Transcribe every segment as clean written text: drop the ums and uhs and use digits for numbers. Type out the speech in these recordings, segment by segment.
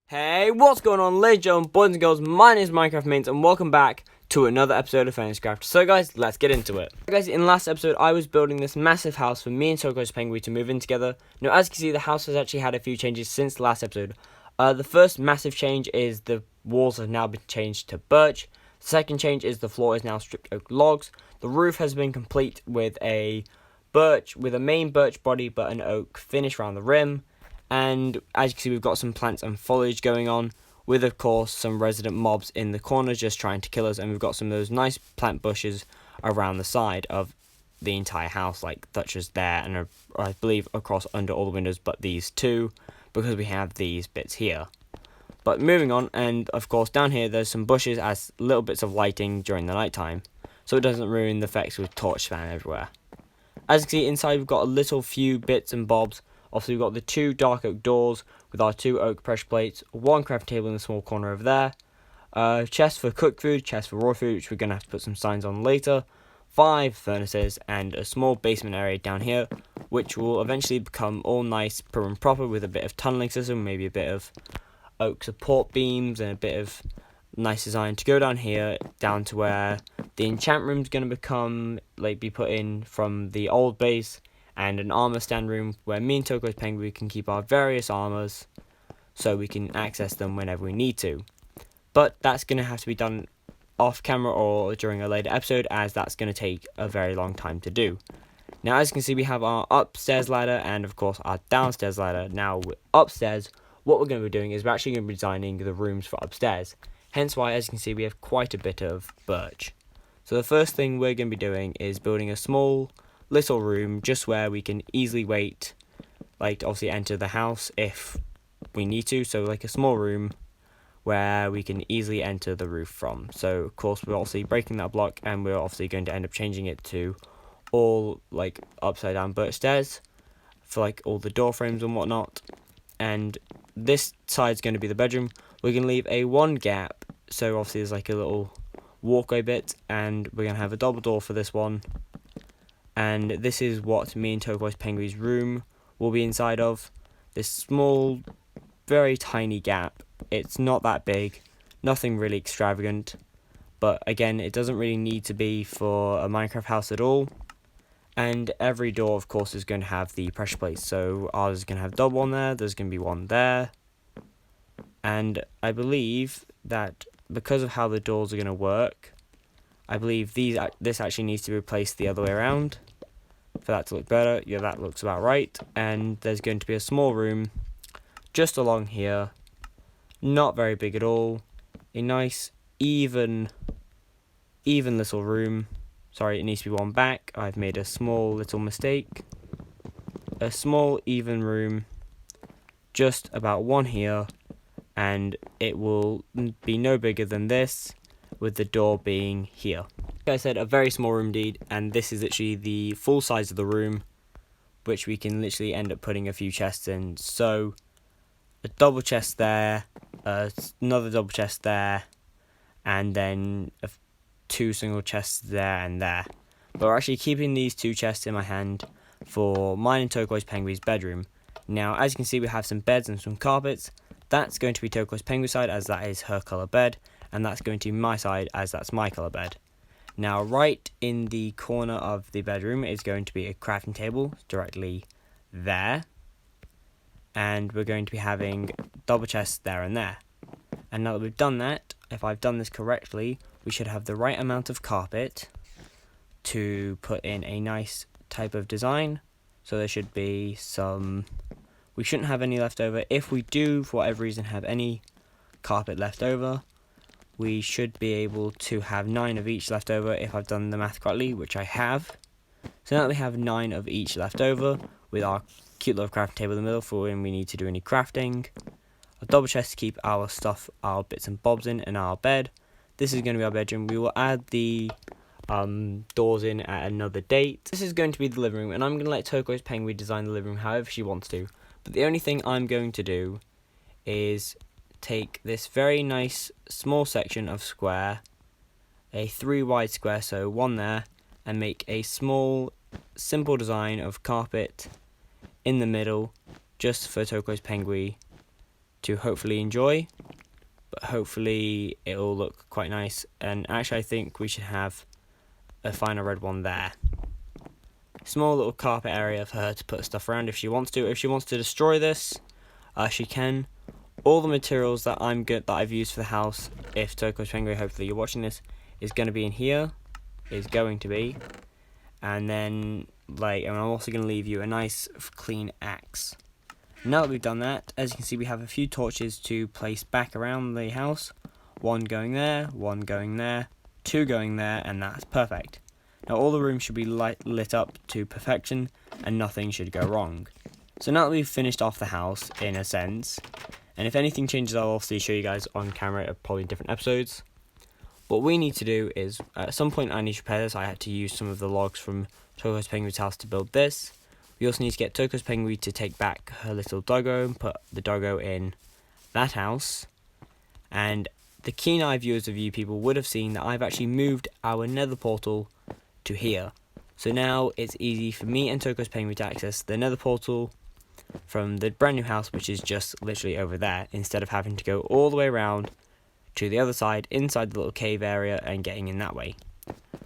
Hey, what's going on, ladies and gentlemen, boys and girls? My name is Minecraft Mains, and welcome back to another episode of FenixCraft. So, guys, let's get into it. Guys, in the last episode, I was building this massive house for me and TurquoisePengui to move in together. Now, as you can see, the house has actually had a few changes since the last episode. The first massive change is the walls have now been changed to birch. The second change is the floor is now stripped oak logs. The roof has been complete with a main birch body, but an oak finish around the rim. And as you can see, we've got some plants and foliage going on, with of course some resident mobs in the corners just trying to kill us, and we've got some of those nice plant bushes around the side of the entire house, like such as there, and I believe across under all the windows but these two, because we have these bits here. But moving on, and of course down here there's some bushes as little bits of lighting during the night time, so it doesn't ruin the effects with torch span everywhere. As you can see, inside we've got a little few bits and bobs. Obviously, we've got the two dark oak doors with our two oak pressure plates, one crafting table in the small corner over there, chest for cooked food, chest for raw food, which we're going to have to put some signs on later, 5 furnaces, and a small basement area down here, which will eventually become all nice, prim and proper, with a bit of tunneling system, maybe a bit of oak support beams, and a bit of nice design to go down here, down to where the enchant room's going to be put in from the old base, and an armor stand room where me and TurquoisePengui can keep our various armors so we can access them whenever we need to. But that's going to have to be done off camera or during a later episode, as that's going to take a very long time to do. Now, as you can see, we have our upstairs ladder and of course our downstairs ladder. Now, upstairs, what we're going to be doing is we're actually going to be designing the rooms for upstairs. Hence why, as you can see, we have quite a bit of birch. So the first thing we're going to be doing is building a small little room just where we can easily wait, like to obviously enter the house if we need to. So like a small room where we can easily enter the roof from. So of course we're obviously breaking that block, and we're obviously going to end up changing it to all like upside down birch stairs for like all the door frames and whatnot. And this side's going to be the bedroom. We're going to leave a one gap, so obviously there's like a little walkway bit, and we're going to have a double door for this one. And this is what me and TurquoisePengui's room will be inside of. This small, very tiny gap. It's not that big, nothing really extravagant. But again, it doesn't really need to be for a Minecraft house at all. And every door, of course, is going to have the pressure plates. So ours is going to have double one there, there's going to be one there. And I believe that because of how the doors are going to work, I believe this actually needs to be replaced the other way around for that to look better. Yeah, that looks about right. And there's going to be a small room just along here, not very big at all. A nice, even little room. Sorry, it needs to be one back. I've made a small little mistake. A small, even room, just about one here, and it will be no bigger than this, with the door being here. Like I said, a very small room indeed, and this is literally the full size of the room, which we can literally end up putting a few chests in. So a double chest there, another double chest there, and then two single chests there and there. But we're actually keeping these two chests in my hand for mine and TurquoisePengui's bedroom. Now, as you can see, we have some beds and some carpets. That's going to be TurquoisePengui's side, as that is her colour bed, and that's going to be my side, as that's my colour bed. Now, right in the corner of the bedroom is going to be a crafting table directly there, and we're going to be having double chests there and there. And now that we've done that, if I've done this correctly, we should have the right amount of carpet to put in a nice type of design. So there should be some, we shouldn't have any left over. If we do, for whatever reason, have any carpet left over, we should be able to have 9 of each left over if I've done the math correctly, which I have. So now that we have 9 of each left over, with our cute little crafting table in the middle for when we need to do any crafting, a double chest to keep our stuff, our bits and bobs in, and our bed. This is going to be our bedroom. We will add the doors in at another date. This is going to be the living room, and I'm going to let TurquoisePengui design the living room however she wants to. But the only thing I'm going to do is take this very nice small section of square, a 3 wide square, so one there, and make a small simple design of carpet in the middle just for TurquoisePengui to hopefully enjoy. But hopefully it'll look quite nice. And actually I think we should have a final red one there. Small little carpet area for her to put stuff around if she wants to. If she wants to destroy this, she can. All the materials that I've used for the house, if TurquoisePengui, hopefully you're watching this, is going to be in here. Is going to be. And then, and I'm also going to leave you a nice clean axe. Now that we've done that, as you can see, we have a few torches to place back around the house. One going there, one going there, two going there, and that's perfect. Now all the rooms should be lit up to perfection, and nothing should go wrong. So now that we've finished off the house, in a sense, and if anything changes, I'll obviously show you guys on camera, probably in different episodes. What we need to do is, at some point I need to repair this. I had to use some of the logs from TurquoisePengui's house to build this. We also need to get TurquoisePengui to take back her little doggo and put the doggo in that house. And the keen eye viewers of you people would have seen that I've actually moved our nether portal to here. So now it's easy for me and TurquoisePengui to access the nether portal from the brand new house, which is just literally over there, instead of having to go all the way around to the other side inside the little cave area and getting in that way.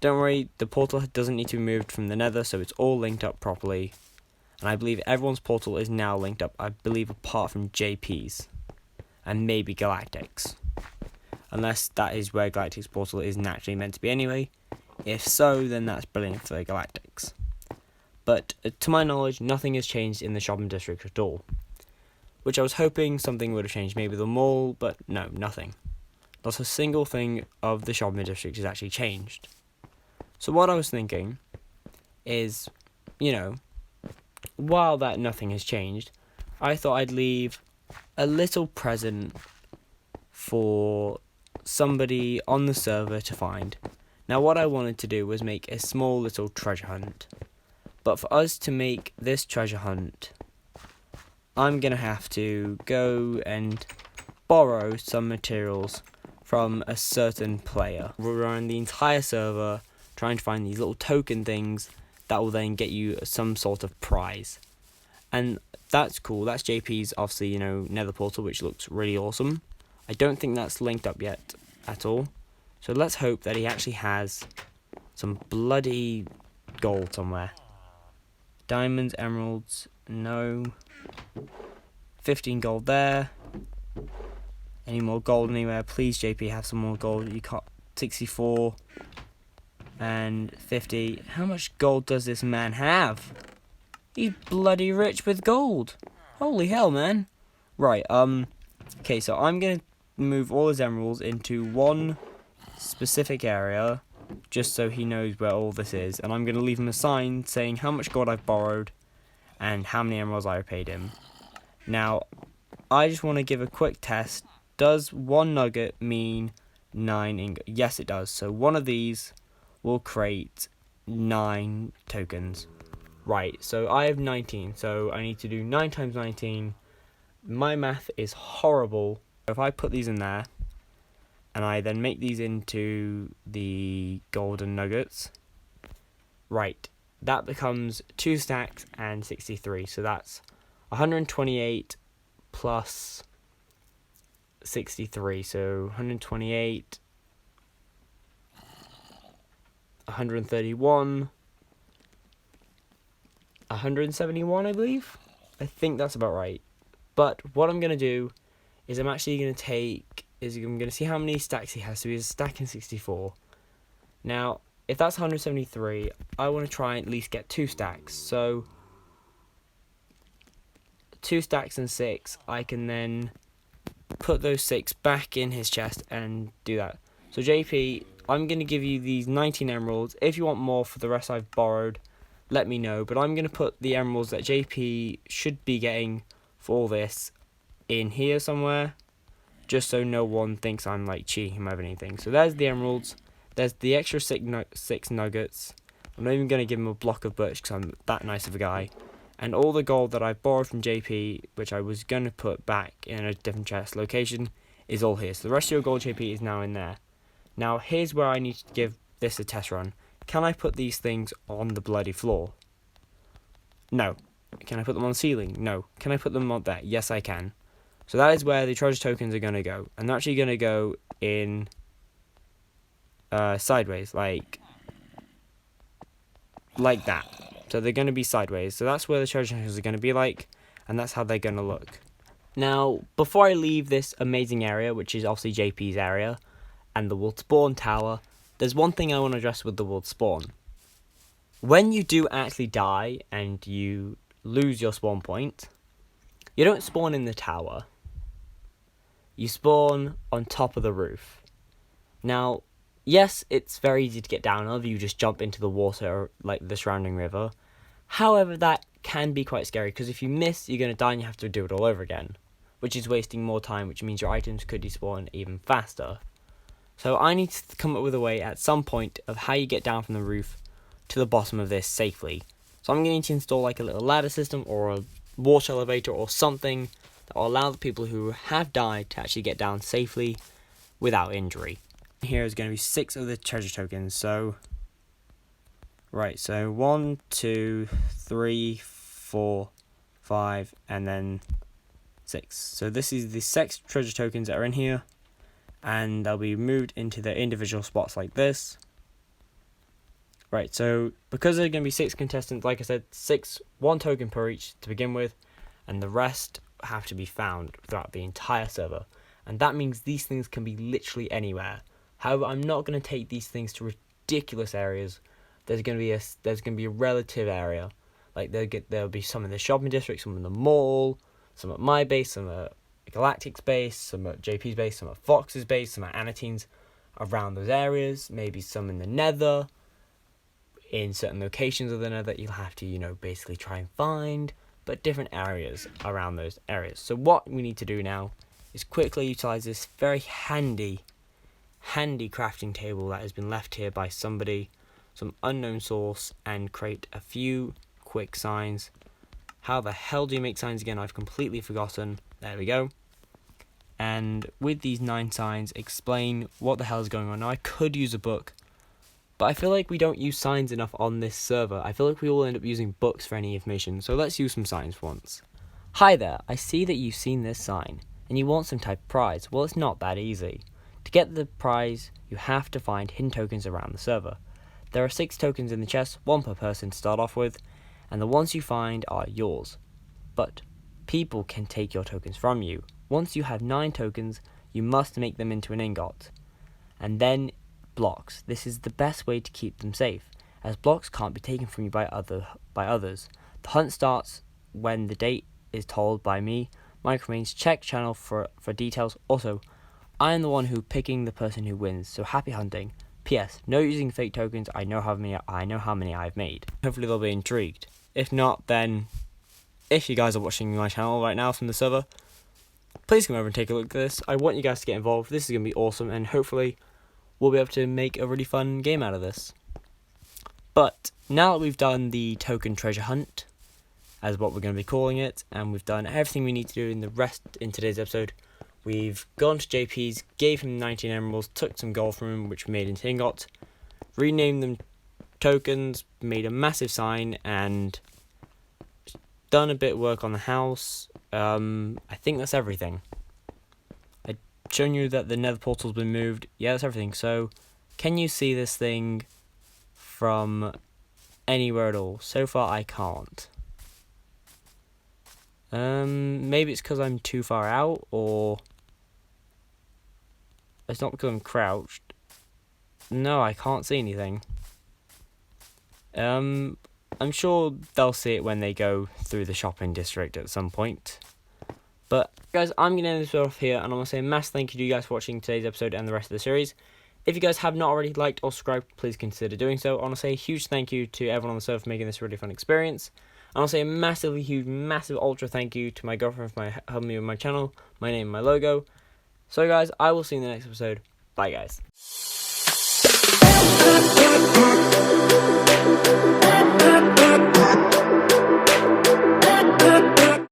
Don't worry, the portal doesn't need to be moved from the nether, so it's all linked up properly. And I believe everyone's portal is now linked up, I believe apart from JP's. And maybe Galactic's. Unless that is where Galactic's portal is naturally meant to be anyway. If so, then that's brilliant for Galactic's. But to my knowledge, nothing has changed in the shopping district at all. Which I was hoping something would have changed, maybe the mall, but no, nothing. Not a single thing of the shopping district has actually changed. So what I was thinking is, while that nothing has changed, I thought I'd leave a little present for somebody on the server to find. Now what I wanted to do was make a small little treasure hunt. But for us to make this treasure hunt, I'm going to have to go and borrow some materials from a certain player. We'll run the entire server trying to find these little token things that will then get you some sort of prize. And that's cool. That's JP's, obviously, nether portal, which looks really awesome. I don't think that's linked up yet at all. So let's hope that he actually has some bloody gold somewhere. Diamonds, emeralds, no. 15 gold there. Any more gold anywhere? Please, JP, have some more gold. You got 64 and 50. How much gold does this man have? He's bloody rich with gold. Holy hell, man. Right, okay, so I'm going to move all his emeralds into one specific area, just so he knows where all this is. And I'm going to leave him a sign saying how much gold I've borrowed and how many emeralds I paid him. Now, I just want to give a quick test. Does one nugget mean 9 ingots? Yes, it does. So one of these will create 9 tokens. Right, so I have 19, so I need to do 9 times 19. My math is horrible. If I put these in there, and I then make these into the golden nuggets, right, that becomes 2 stacks and 63. So that's 128 plus 63. So 128, 131, 171, I believe. I think that's about right. But what I'm going to do is I'm actually going to see how many stacks he has. So he has a stack and 64. Now, if that's 173, I want to try and at least get 2 stacks. So 2 stacks and 6, I can then put those 6 back in his chest and do that. So JP, I'm going to give you these 19 emeralds. If you want more for the rest I've borrowed, let me know. But I'm going to put the emeralds that JP should be getting for all this in here somewhere, just so no one thinks I'm like cheating him over anything. So there's the emeralds. There's the extra 6 nuggets. I'm not even going to give him a block of birch because I'm that nice of a guy. And all the gold that I borrowed from JP, which I was going to put back in a different chest location, is all here. So the rest of your gold, JP, is now in there. Now here's where I need to give this a test run. Can I put these things on the bloody floor? No. Can I put them on the ceiling? No. Can I put them on there? Yes, I can. So that is where the treasure tokens are going to go. And they're actually going to go in sideways, like that. So they're going to be sideways. So that's where the treasure tokens are going to be like, and that's how they're going to look. Now, before I leave this amazing area, which is obviously JP's area, and the world spawn tower, there's one thing I want to address with the world spawn. When you do actually die and you lose your spawn point, you don't spawn in the tower. You spawn on top of the roof. Now, yes, it's very easy to get down of. You just jump into the water, like the surrounding river. However, that can be quite scary, because if you miss, you're going to die and you have to do it all over again, which is wasting more time, which means your items could despawn even faster. So I need to come up with a way at some point of how you get down from the roof to the bottom of this safely. So I'm going to install like a little ladder system or a water elevator or something that will allow the people who have died to actually get down safely without injury. Here is going to be 6 of the treasure tokens. So, right, so 1, 2, 3, 4, 5, and then 6. So this is the 6 treasure tokens that are in here, and they'll be moved into their individual spots like this. Right, so because there are going to be 6 contestants, like I said, 1 token per each to begin with, and the rest have to be found throughout the entire server. And that means these things can be literally anywhere. However, I'm not going to take these things to ridiculous areas. There's going to be a relative area. Like there'll be some in the shopping district, some in the mall, some at my base, some at Galactic's base, some at JP's base, some at Fox's base, some at Anatine's, around those areas. Maybe some in the Nether. In certain locations of the Nether, you'll have to, basically try and find, but different areas around those areas. So what we need to do now is quickly utilize this very handy crafting table that has been left here by somebody, some unknown source, and create a few quick signs. How the hell do you make signs again? I've completely forgotten. There we go. And with these 9 signs, explain what the hell is going on. Now, I could use a book, but I feel like we don't use signs enough on this server. I feel like we all end up using books for any information, so let's use some signs for once. Hi there, I see that you've seen this sign, and you want some type of prize. Well, it's not that easy. To get the prize, you have to find hidden tokens around the server. There are 6 tokens in the chest, 1 per person to start off with, and the ones you find are yours. But people can take your tokens from you. Once you have 9 tokens, you must make them into an ingot. And then blocks. This is the best way to keep them safe, as blocks can't be taken from you by others. The hunt starts when the date is told by me. Micromains, check channel for details. Also, I am the one who picking the person who wins, so happy hunting. P.S. No using fake tokens. I know how many I've made. Hopefully they'll be intrigued. If not, then if you guys are watching my channel right now from the server, please come over and take a look at this. I want you guys to get involved. This is going to be awesome, and hopefully we'll be able to make a really fun game out of this. But now that we've done the token treasure hunt, as what we're going to be calling it, and we've done everything we need to do in today's episode, we've gone to JP's, gave him 19 emeralds, took some gold from him, which we made into ingots, renamed them tokens, made a massive sign, and done a bit of work on the house. I think that's everything. I've shown you that the nether portal's been moved. Yeah, that's everything. So, can you see this thing from anywhere at all? So far, I can't. Maybe it's because I'm too far out, or it's not because I'm crouched. No, I can't see anything. I'm sure they'll see it when they go through the shopping district at some point. But, guys, I'm going to end this off here, and I want to say a massive thank you to you guys for watching today's episode and the rest of the series. If you guys have not already liked or subscribed, please consider doing so. I want to say a huge thank you to everyone on the server for making this a really fun experience. I want to say a massively huge, massive ultra thank you to my girlfriend for helping me with my channel, my name, my logo. So, guys, I will see you in the next episode. Bye, guys.